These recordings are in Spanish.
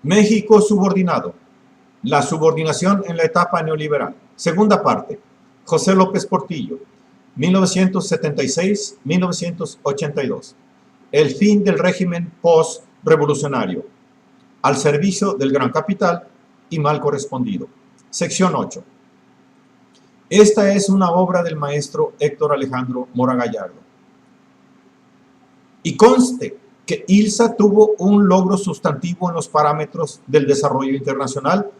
México subordinado. La subordinación en la etapa neoliberal. Segunda parte. José López Portillo, 1976-1982. El fin del régimen post-revolucionario. Al servicio del gran capital y mal correspondido. Sección 8. Esta es una obra del maestro Héctor Alejandro Mora Gallardo. Y conste que ILSA tuvo un logro sustantivo en los parámetros del desarrollo internacional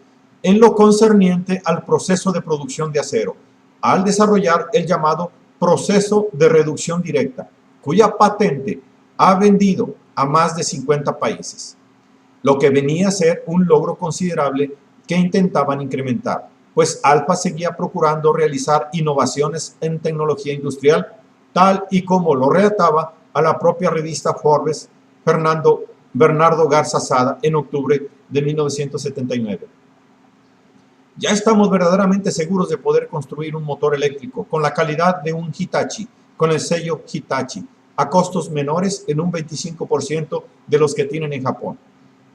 en lo concerniente al proceso de producción de acero, al desarrollar el llamado proceso de reducción directa, cuya patente ha vendido a más de 50 países, lo que venía a ser un logro considerable que intentaban incrementar, pues Alfa seguía procurando realizar innovaciones en tecnología industrial, tal y como lo relataba a la propia revista Forbes Bernardo Garza Sada en octubre de 1979. Ya estamos verdaderamente seguros de poder construir un motor eléctrico con la calidad de un Hitachi, con el sello Hitachi, a costos menores en un 25% de los que tienen en Japón.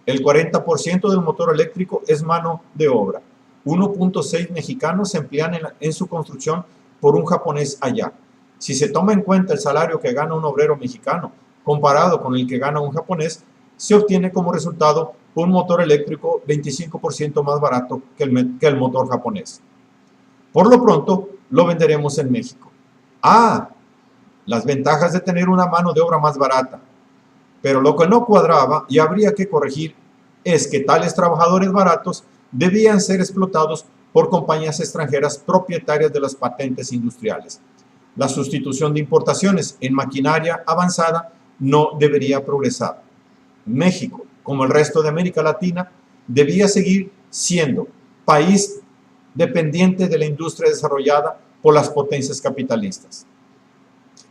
El 40% del motor eléctrico es mano de obra. 1.6 mexicanos se emplean en su construcción por un japonés allá. Si se toma en cuenta el salario que gana un obrero mexicano comparado con el que gana un japonés, se obtiene como resultado un motor eléctrico 25% más barato que el motor japonés. Por lo pronto, lo venderemos en México. Las ventajas de tener una mano de obra más barata. Pero lo que no cuadraba y habría que corregir es que tales trabajadores baratos debían ser explotados por compañías extranjeras propietarias de las patentes industriales. La sustitución de importaciones en maquinaria avanzada no debería progresar. México, como el resto de América Latina, debía seguir siendo país dependiente de la industria desarrollada por las potencias capitalistas.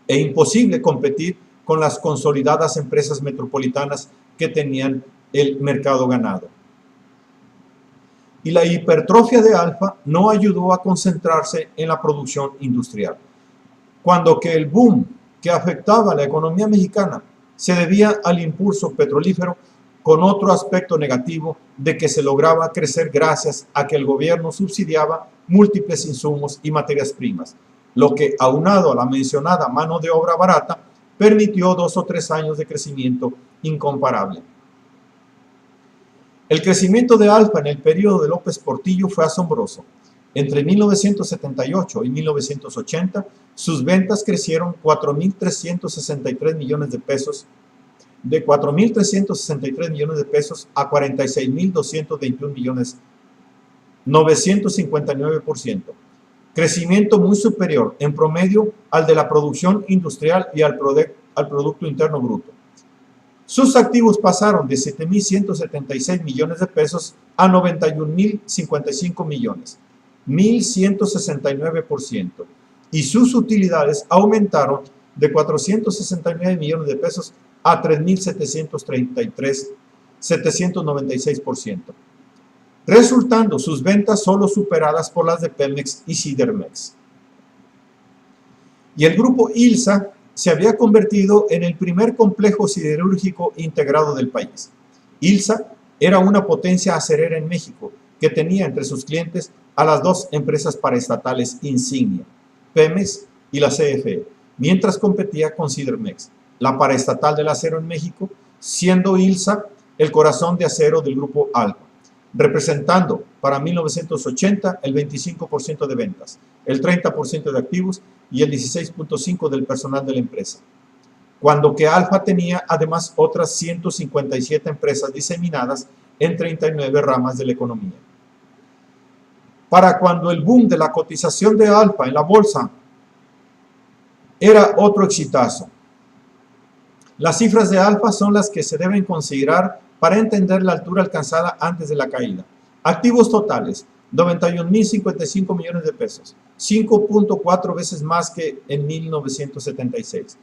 E imposible competir con las consolidadas empresas metropolitanas que tenían el mercado ganado. Y la hipertrofia de Alfa no ayudó a concentrarse en la producción industrial, cuando que el boom que afectaba a la economía mexicana se debía al impulso petrolífero, con otro aspecto negativo de que se lograba crecer gracias a que el gobierno subsidiaba múltiples insumos y materias primas, lo que, aunado a la mencionada mano de obra barata, permitió 2 o 3 años de crecimiento incomparable. El crecimiento de Alfa en el periodo de López Portillo fue asombroso. Entre 1978 y 1980, sus ventas crecieron 4.363 millones de pesos, de 4.363 millones de pesos a 46.221 millones, 959%. Crecimiento muy superior en promedio al de la producción industrial y al Producto Interno Bruto. Sus activos pasaron de 7.176 millones de pesos a 91.055 millones, 1.169%, y sus utilidades aumentaron de 469 millones de pesos a 3.733, 796%, resultando sus ventas solo superadas por las de Pemex y Sidermex. Y el grupo ILSA se había convertido en el primer complejo siderúrgico integrado del país. ILSA era una potencia acerera en México que tenía entre sus clientes a las 2 empresas paraestatales insignia, Pemex y la CFE, mientras competía con Sidermex, la paraestatal del acero en México, siendo ILSA el corazón de acero del grupo Alfa, representando para 1980 el 25% de ventas, el 30% de activos y el 16.5% del personal de la empresa. Cuando que Alfa tenía además otras 157 empresas diseminadas en 39 ramas de la economía. Para cuando el boom de la cotización de Alfa en la bolsa era otro exitazo. Las cifras de Alfa son las que se deben considerar para entender la altura alcanzada antes de la caída. Activos totales, 91.055 millones de pesos, 5.4 veces más que en 1976.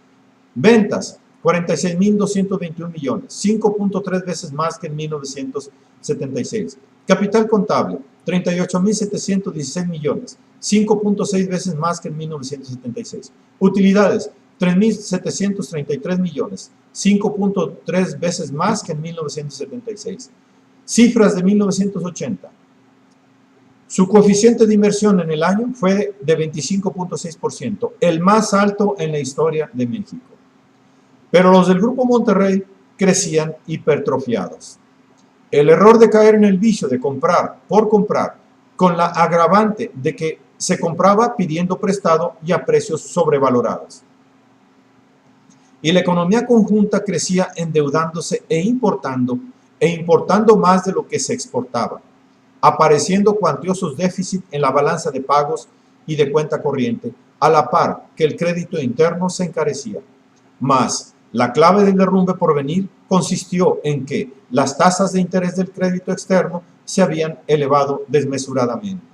Ventas, 46.221 millones, 5.3 veces más que en 1976. Capital contable, 38.716 millones, 5.6 veces más que en 1976. Utilidades, 3.733 millones, 5.3 veces más que en 1976. Cifras de 1980. Su coeficiente de inversión en el año fue de 25.6%, el más alto en la historia de México. Pero los del Grupo Monterrey crecían hipertrofiados. El error de caer en el vicio de comprar por comprar, con la agravante de que se compraba pidiendo prestado y a precios sobrevalorados. Y la economía conjunta crecía endeudándose e importando más de lo que se exportaba, apareciendo cuantiosos déficits en la balanza de pagos y de cuenta corriente, a la par que el crédito interno se encarecía. Mas la clave del derrumbe por venir consistió en que las tasas de interés del crédito externo se habían elevado desmesuradamente.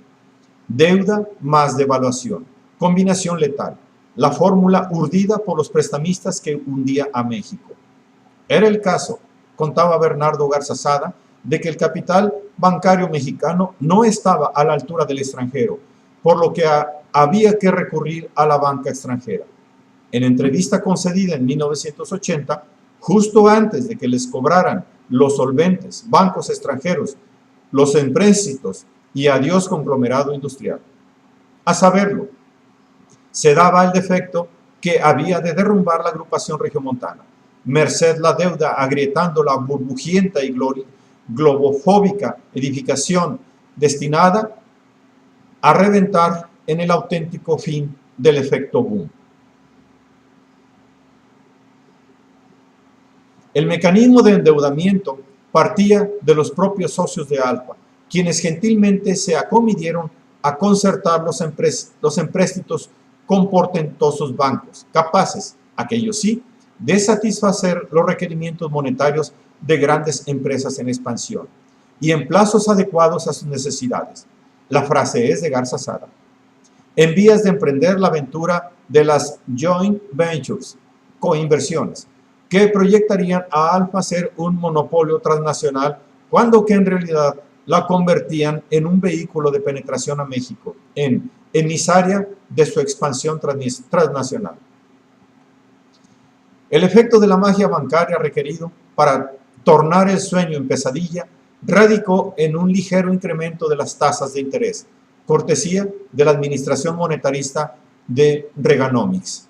Deuda más devaluación, combinación letal, la fórmula urdida por los prestamistas que hundía a México. Era el caso, contaba Bernardo Garza Sada, de que el capital bancario mexicano no estaba a la altura del extranjero, por lo que había que recurrir a la banca extranjera. En entrevista concedida en 1980, justo antes de que les cobraran los solventes bancos extranjeros los empréstitos y adiós conglomerado industrial. A saberlo, se daba el defecto que había de derrumbar la agrupación regiomontana, merced la deuda agrietando la burbujienta y globofóbica edificación destinada a reventar en el auténtico fin del efecto boom. El mecanismo de endeudamiento partía de los propios socios de Alfa, quienes gentilmente se acomitieron a concertar los empréstitos con portentosos bancos, capaces, aquellos sí, de satisfacer los requerimientos monetarios de grandes empresas en expansión y en plazos adecuados a sus necesidades. La frase es de Garza Sada. En vías de emprender la aventura de las joint ventures, coinversiones, que proyectarían a Alfa ser un monopolio transnacional, cuando que en realidad la convertían en un vehículo de penetración a México, en emisaria de su expansión transnacional. El efecto de la magia bancaria requerido para tornar el sueño en pesadilla radicó en un ligero incremento de las tasas de interés, cortesía de la administración monetarista de Reaganomics.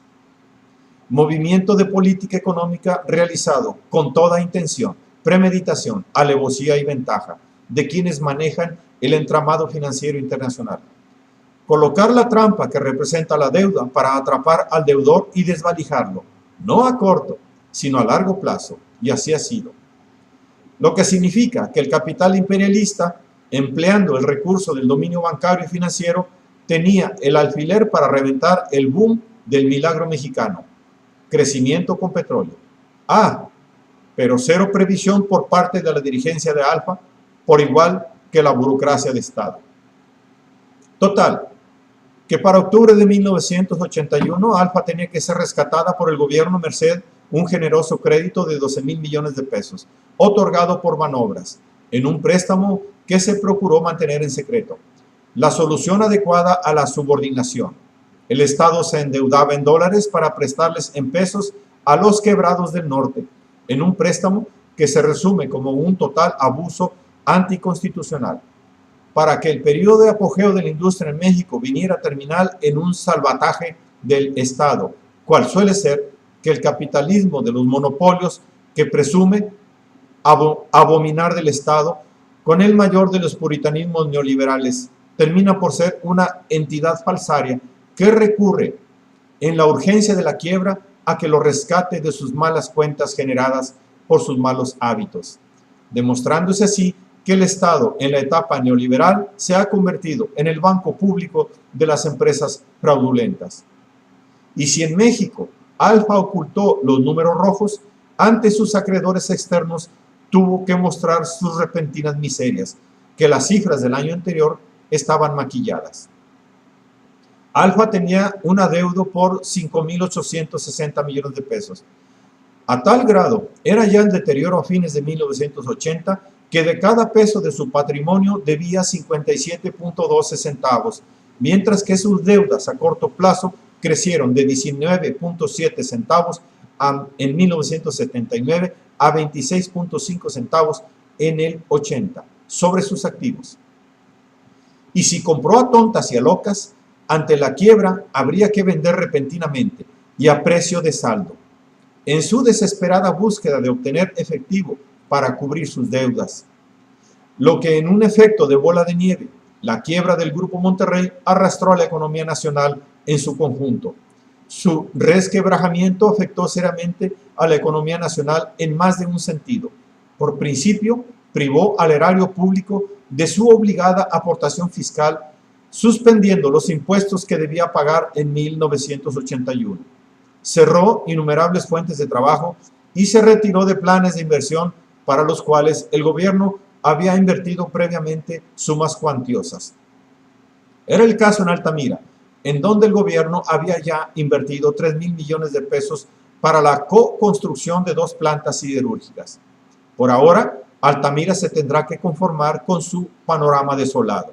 Movimiento de política económica realizado con toda intención, premeditación, alevosía y ventaja de quienes manejan el entramado financiero internacional. Colocar la trampa que representa la deuda para atrapar al deudor y desvalijarlo, no a corto, sino a largo plazo, y así ha sido. Lo que significa que el capital imperialista, empleando el recurso del dominio bancario y financiero, tenía el alfiler para reventar el boom del milagro mexicano. Crecimiento con petróleo. Pero cero previsión por parte de la dirigencia de Alfa, por igual que la burocracia de Estado. Total, que para octubre de 1981 Alfa tenía que ser rescatada por el gobierno merced un generoso crédito de 12,000 millones de pesos, otorgado por Banobras, en un préstamo que se procuró mantener en secreto. La solución adecuada a la subordinación. El Estado se endeudaba en dólares para prestarles en pesos a los quebrados del norte, en un préstamo que se resume como un total abuso anticonstitucional. Para que el periodo de apogeo de la industria en México viniera a terminar en un salvataje del Estado, cual suele ser que el capitalismo de los monopolios que presume abominar del Estado, con el mayor de los puritanismos neoliberales, termina por ser una entidad falsaria que recurre en la urgencia de la quiebra a que lo rescate de sus malas cuentas generadas por sus malos hábitos, demostrándose así que el Estado en la etapa neoliberal se ha convertido en el banco público de las empresas fraudulentas. Y si en México Alfa ocultó los números rojos, ante sus acreedores externos tuvo que mostrar sus repentinas miserias, que las cifras del año anterior estaban maquilladas. Alfa tenía un adeudo por 5,860 millones de pesos. A tal grado era ya el deterioro a fines de 1980 que de cada peso de su patrimonio debía 57.12 centavos, mientras que sus deudas a corto plazo crecieron de 19.7 centavos en 1979 a 26.5 centavos en el 80 sobre sus activos. Y si compró a tontas y a locas, ante la quiebra habría que vender repentinamente y a precio de saldo. En su desesperada búsqueda de obtener efectivo para cubrir sus deudas. Lo que en un efecto de bola de nieve, la quiebra del Grupo Monterrey arrastró a la economía nacional en su conjunto. Su resquebrajamiento afectó seriamente a la economía nacional en más de un sentido. Por principio, privó al erario público de su obligada aportación fiscal, suspendiendo los impuestos que debía pagar en 1981. Cerró innumerables fuentes de trabajo y se retiró de planes de inversión para los cuales el gobierno había invertido previamente sumas cuantiosas. Era el caso en Altamira, en donde el gobierno había ya invertido 3,000 millones de pesos para la co-construcción de 2 plantas siderúrgicas. Por ahora, Altamira se tendrá que conformar con su panorama desolado,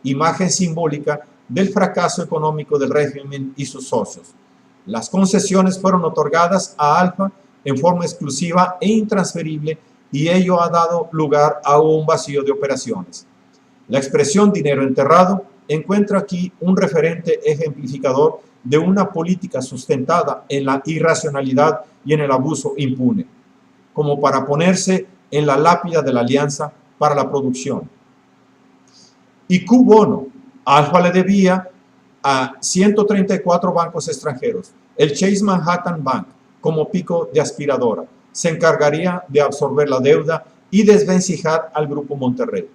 imagen simbólica del fracaso económico del régimen y sus socios. Las concesiones fueron otorgadas a Alfa en forma exclusiva e intransferible y ello ha dado lugar a un vacío de operaciones. La expresión dinero enterrado encuentra aquí un referente ejemplificador de una política sustentada en la irracionalidad y en el abuso impune, como para ponerse en la lápida de la Alianza para la Producción. Y Q bono, Alfa le debía a 134 bancos extranjeros. El Chase Manhattan Bank, como pico de aspiradora, se encargaría de absorber la deuda y desvencijar al Grupo Monterrey.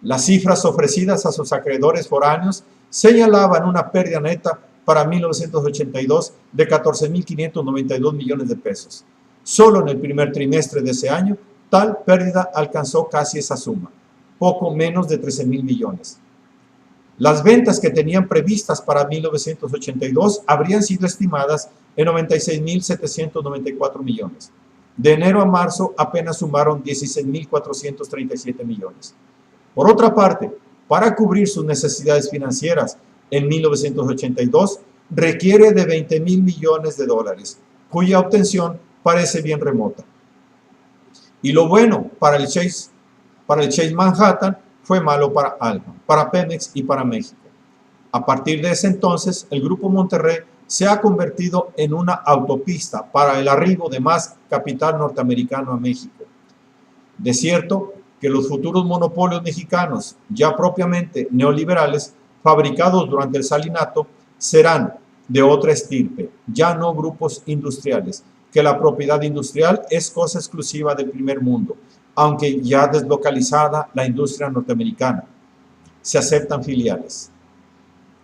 Las cifras ofrecidas a sus acreedores foráneos señalaban una pérdida neta para 1982 de 14,592 millones de pesos. Solo en el primer trimestre de ese año, tal pérdida alcanzó casi esa suma, poco menos de 13,000 millones. Las ventas que tenían previstas para 1982 habrían sido estimadas en 96,794 millones. De enero a marzo apenas sumaron 16,437 millones. Por otra parte, para cubrir sus necesidades financieras en 1982, requiere de 20,000 millones de dólares, cuya obtención parece bien remota. Y lo bueno para el Chase Manhattan fue malo para Alfa, para Pemex y para México. A partir de ese entonces, el Grupo Monterrey se ha convertido en una autopista para el arribo de más capital norteamericano a México. De cierto que los futuros monopolios mexicanos, ya propiamente neoliberales, fabricados durante el salinato, serán de otra estirpe, ya no grupos industriales, que la propiedad industrial es cosa exclusiva del primer mundo, aunque ya deslocalizada la industria norteamericana. Se aceptan filiales.